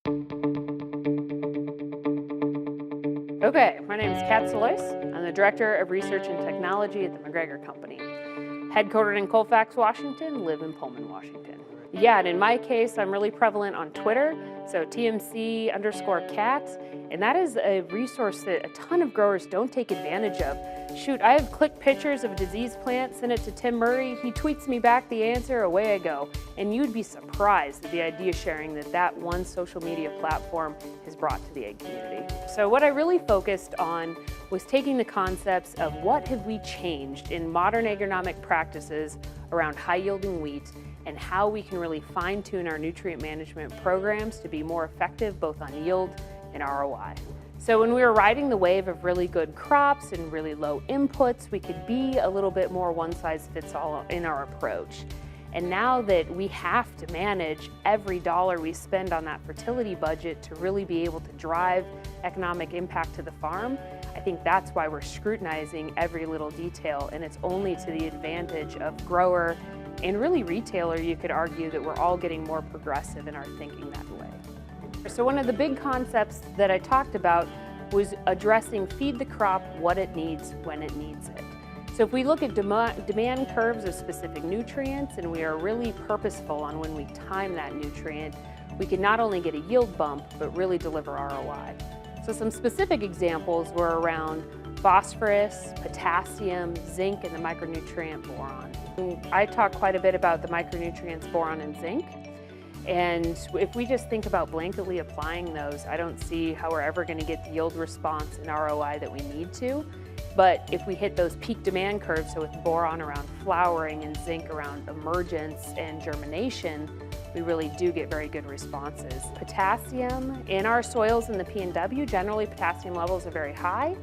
Okay, my name is Kat Salois. I'm the Director of Research and Technology at the McGregor Company. Headquartered in Colfax, Washington, live in Pullman, Washington. Yeah, and in my case, I'm really prevalent on Twitter, so TMC_cat, and that is a resource that a ton of growers don't take advantage of. Shoot, I have clicked pictures of a diseased plant, sent it to Tim Murray, he tweets me back the answer, away I go. And you'd be surprised at the idea sharing that one social media platform has brought to the ag community. So what I really focused on was taking the concepts of what have we changed in modern agronomic practices around high-yielding wheat and how we can really fine-tune our nutrient management programs to be more effective both on yield and ROI. So when we were riding the wave of really good crops and really low inputs, we could be a little bit more one-size-fits-all in our approach. And now that we have to manage every dollar we spend on that fertility budget to really be able to drive economic impact to the farm, I think that's why we're scrutinizing every little detail, and it's only to the advantage of grower and really retailer. You could argue that we're all getting more progressive in our thinking that way. So one of the big concepts that I talked about was addressing feed the crop what it needs when it needs it. So if we look at demand curves of specific nutrients and we are really purposeful on when we time that nutrient, we can not only get a yield bump, but really deliver ROI. So some specific examples were around phosphorus, potassium, zinc, and the micronutrient boron. I talk quite a bit about the micronutrients boron and zinc. And if we just think about blanketly applying those, I don't see how we're ever going to get the yield response and ROI that we need to. But if we hit those peak demand curves, so with boron around flowering and zinc around emergence and germination, we really do get very good responses. Potassium in our soils in the P&W, generally potassium levels are very high,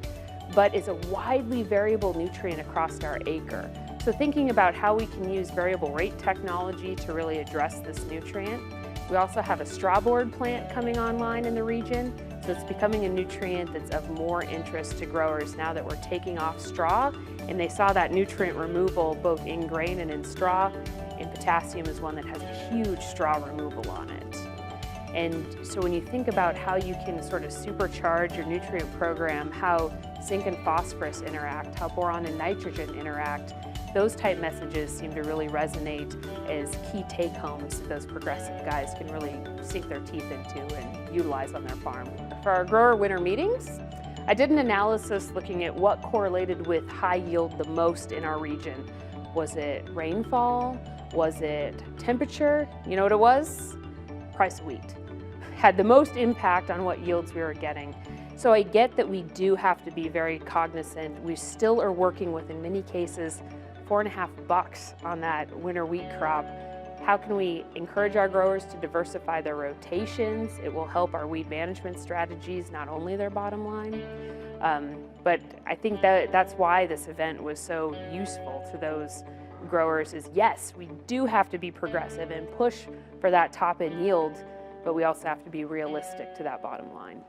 but it's a widely variable nutrient across our acre. So thinking about how we can use variable rate technology to really address this nutrient. We also have a straw board plant coming online in the region, so it's becoming a nutrient that's of more interest to growers now that we're taking off straw, and they saw that nutrient removal both in grain and in straw, and potassium is one that has a huge straw removal on it. And so when you think about how you can sort of supercharge your nutrient program, how zinc and phosphorus interact, how boron and nitrogen interact, those type messages seem to really resonate as key take-homes that those progressive guys can really sink their teeth into and utilize on their farm. For our grower winter meetings, I did an analysis looking at what correlated with high yield the most in our region. Was it rainfall? Was it temperature? You know what it was? Price of wheat. Had the most impact on what yields we were getting. So I get that we do have to be very cognizant. We still are working with, in many cases, $4.50 on that winter wheat crop. How can we encourage our growers to diversify their rotations? It will help our weed management strategies, not only their bottom line. But I think that's why this event was so useful to those growers is, yes, we do have to be progressive and push for that top end yield, but we also have to be realistic to that bottom line.